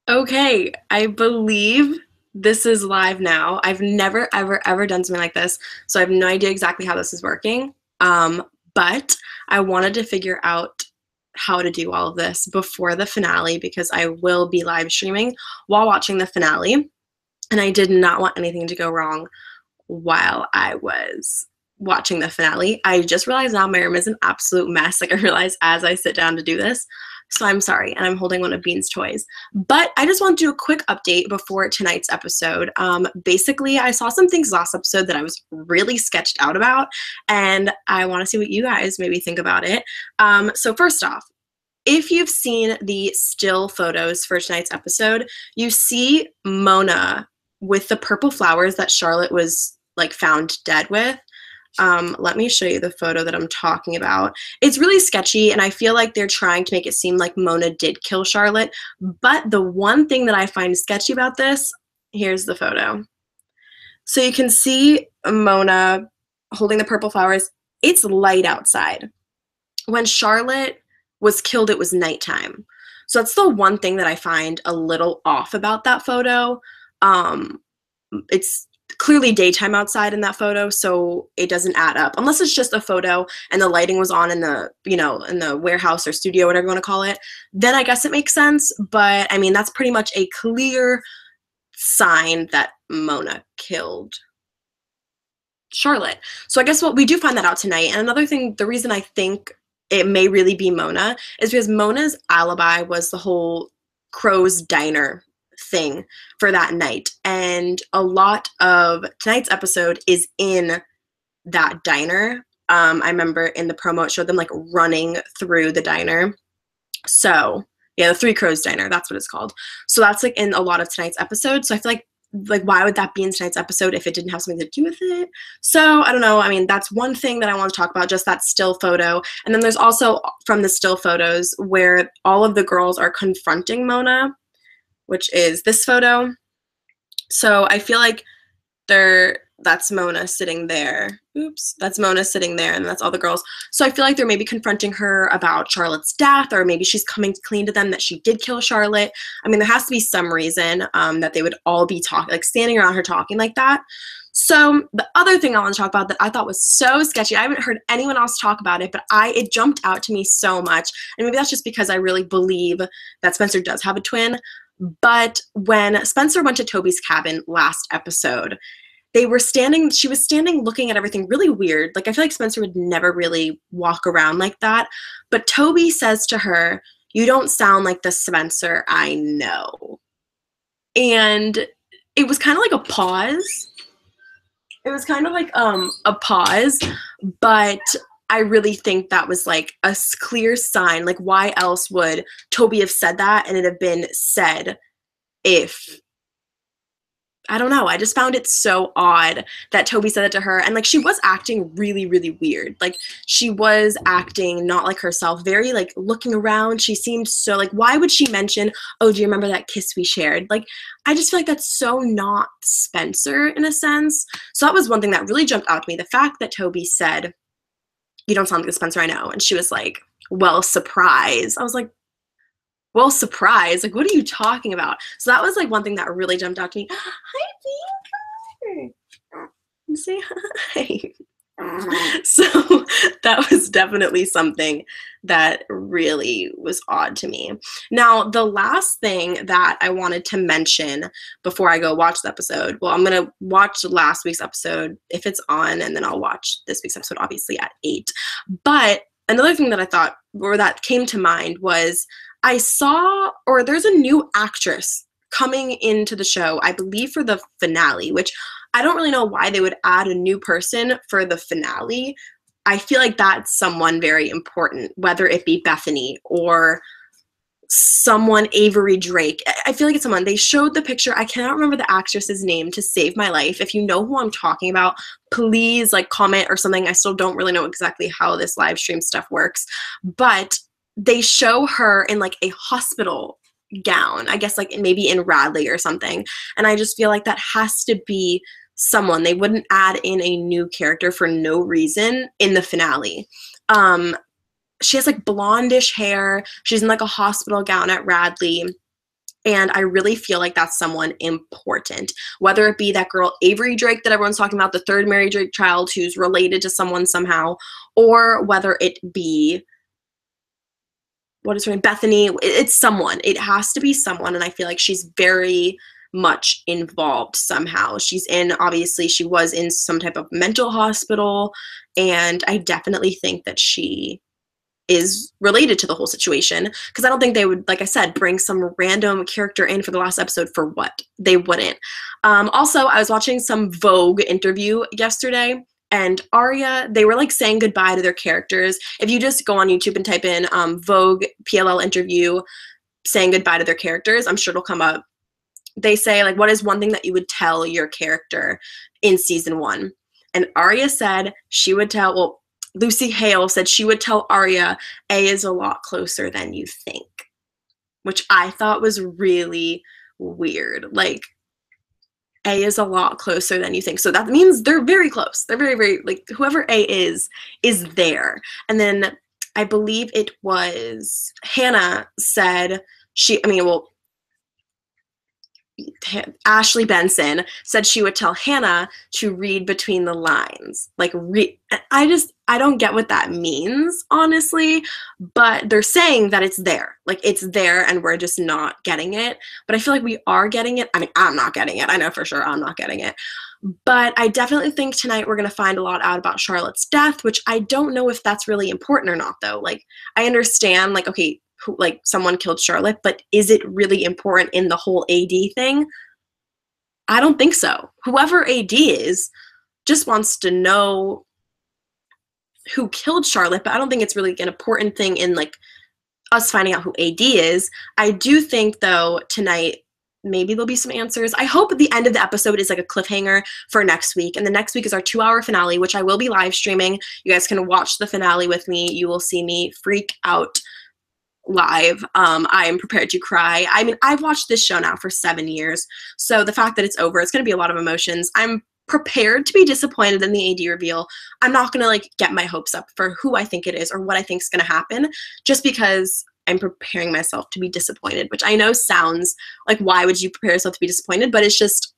Okay, I believe this is live now. I've never, ever, ever done something like this, so I have no idea exactly how this is working. But I wanted to figure out how to do all of this before the finale because I will be live streaming while watching the finale, and I did not want anything to go wrong while I was watching the finale. I just realized now my room is an absolute mess. Like I realized as I sit down to do this. So I'm sorry, and I'm holding one of Bean's toys. But I just want to do a quick update before tonight's episode. Basically, I saw some things last episode that I was really sketched out about, and I want to see what you guys maybe think about it. So first off, if you've seen the still photos for tonight's episode, you see Mona with the purple flowers that Charlotte was like found dead with. Let me show you the photo that I'm talking about. It's really sketchy, and I feel like they're trying to make it seem like Mona did kill Charlotte. But the one thing that I find sketchy about this, here's the photo. So you can see Mona holding the purple flowers. It's light outside. When Charlotte was killed, it was nighttime. So that's the one thing that I find a little off about that photo. It's clearly daytime outside in that photo, so it doesn't add up. Unless it's just a photo and the lighting was on in the, in the warehouse or studio, whatever you want to call it, then I guess it makes sense. But I mean, that's pretty much a clear sign that Mona killed Charlotte. So I guess what we do find that out tonight. And another thing, the reason I think it may really be Mona is because Mona's alibi was the whole Crow's Diner thing for that night. And a lot of tonight's episode is in that diner. I remember in the promo, it showed them like running through the diner. So yeah, the Three Crows Diner, that's what it's called. So that's like in a lot of tonight's episode. So I feel like why would that be in tonight's episode if it didn't have something to do with it? So I don't know. I mean, that's one thing that I want to talk about, just that still photo. And then there's also from the still photos where all of the girls are confronting Mona, which is this photo. So I feel like that's Mona sitting there. Oops, that's Mona sitting there, and that's all the girls. So I feel like they're maybe confronting her about Charlotte's death, or maybe she's coming clean to them that she did kill Charlotte. I mean, there has to be some reason that they would all be talking, like standing around her talking like that. So the other thing I want to talk about that I thought was so sketchy, I haven't heard anyone else talk about it, but it jumped out to me so much. And maybe that's just because I really believe that Spencer does have a twin. But when Spencer went to Toby's cabin last episode, she was standing looking at everything really weird. Like, I feel like Spencer would never really walk around like that. But Toby says to her, "You don't sound like the Spencer I know." And it was kind of like a pause. It was kind of like a pause, but I really think that was like a clear sign. Like, why else would Toby have said that and it have been said if I don't know. I just found it so odd that Toby said it to her. And like, she was acting really, really weird. Like, she was acting not like herself, very like looking around. She seemed so like, why would she mention, "Oh, do you remember that kiss we shared?" Like, I just feel like that's so not Spencer in a sense. So that was one thing that really jumped out to me. The fact that Toby said, "You don't sound like the Spencer I know." And she was like, "Well, surprise." I was like, "Well, surprise, like, what are you talking about?" So that was like one thing that really jumped out to me. Hi, Bianca. Say hi. So that was definitely something that really was odd to me. Now, the last thing that I wanted to mention before I go watch the episode, well, I'm going to watch last week's episode if it's on, and then I'll watch this week's episode, obviously, at 8. But another thing that I thought, or that came to mind, was I saw, or there's a new actress coming into the show, I believe for the finale, which I don't really know why they would add a new person for the finale. I feel like that's someone very important, whether it be Bethany or someone Avery Drake. I feel like it's someone. They showed the picture. I cannot remember the actress's name to save my life. If you know who I'm talking about, please like comment or something. I still don't really know exactly how this live stream stuff works, but they show her in like a hospital gown, I guess like maybe in Radley or something. And I just feel like that has to be someone. They wouldn't add in a new character for no reason in the finale. She has like blondish hair. She's in like a hospital gown at Radley. And I really feel like that's someone important, whether it be that girl Avery Drake that everyone's talking about, the third Mary Drake child who's related to someone somehow, or whether it be, what is her name, Bethany. It's someone. It has to be someone, and I feel like she's very much involved somehow. Obviously, she was in some type of mental hospital, and I definitely think that she is related to the whole situation, because I don't think they would, like I said, bring some random character in for the last episode for what? They wouldn't. Also, I was watching some Vogue interview yesterday, and Arya, they were like saying goodbye to their characters. If you just go on YouTube and type in Vogue PLL interview saying goodbye to their characters, I'm sure it'll come up. They say, like, what is one thing that you would tell your character in season 1? And Arya said she would tell, well, Lucy Hale said she would tell Arya, A is a lot closer than you think, which I thought was really weird. Like, A is a lot closer than you think. So that means they're very close. They're very, very, like, whoever A is there. And then I believe it was Hannah said Ashley Benson said she would tell Hannah to read between the lines. Like, I don't get what that means, honestly, but they're saying that it's there. Like, it's there and we're just not getting it. But I feel like we are getting it. I mean, I'm not getting it. I know for sure I'm not getting it. But I definitely think tonight we're going to find a lot out about Charlotte's death, which I don't know if that's really important or not, though. Like, I understand, like, okay, like someone killed Charlotte, but is it really important in the whole AD thing? I don't think so. Whoever AD is just wants to know who killed Charlotte, but I don't think it's really an important thing in like us finding out who AD is. I do think though tonight maybe there'll be some answers. I hope at the end of the episode is like a cliffhanger for next week. And the next week is our 2-hour finale, which I will be live streaming. You guys can watch the finale with me. You will see me freak out live. I am prepared to cry. I mean, I've watched this show now for 7 years, so the fact that it's over, it's going to be a lot of emotions. I'm prepared to be disappointed in the AD reveal. I'm not going to like get my hopes up for who I think it is or what I think is going to happen, just because I'm preparing myself to be disappointed, which I know sounds like, why would you prepare yourself to be disappointed? But it's just,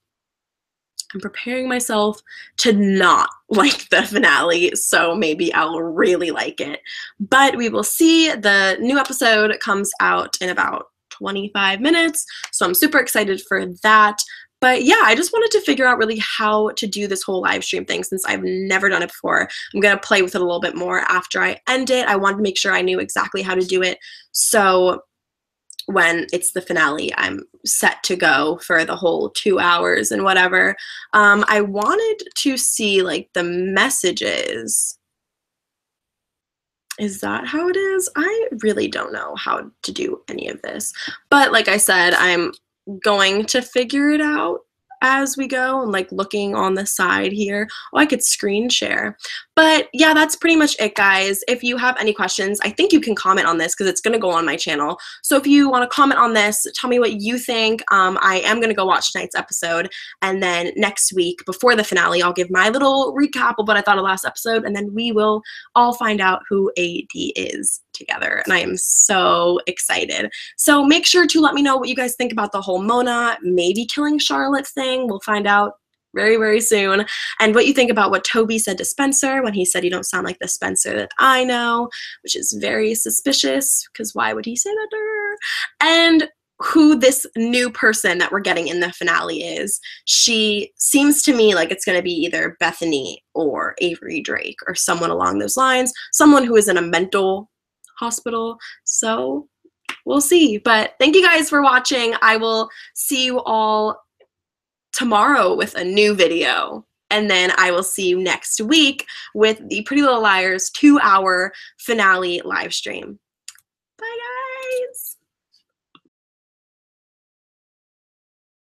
I'm preparing myself to not like the finale, so maybe I'll really like it. But we will see. The new episode comes out in about 25 minutes, so I'm super excited for that. But yeah, I just wanted to figure out really how to do this whole live stream thing since I've never done it before. I'm going to play with it a little bit more after I end it. I wanted to make sure I knew exactly how to do it, so when it's the finale, I'm set to go for the whole 2 hours and whatever. I wanted to see like the messages. Is that how it is? I really don't know how to do any of this. But like I said, I'm going to figure it out as we go. I'm like looking on the side here. Oh, I could screen share. But yeah, that's pretty much it, guys. If you have any questions, I think you can comment on this because it's going to go on my channel. So if you want to comment on this, tell me what you think. I am going to go watch tonight's episode. And then next week, before the finale, I'll give my little recap of what I thought of last episode. And then we will all find out who AD is together. And I am so excited. So make sure to let me know what you guys think about the whole Mona maybe killing Charlotte thing. We'll find out very, very soon. And what you think about what Toby said to Spencer when he said, "You don't sound like the Spencer that I know," which is very suspicious because why would he say that to her? And who this new person that we're getting in the finale is. She seems to me like it's going to be either Bethany or Avery Drake or someone along those lines, someone who is in a mental hospital. So we'll see. But thank you guys for watching. I will see you all tomorrow with a new video, and then I will see you next week with the Pretty Little Liars 2-hour finale live stream. Bye, guys.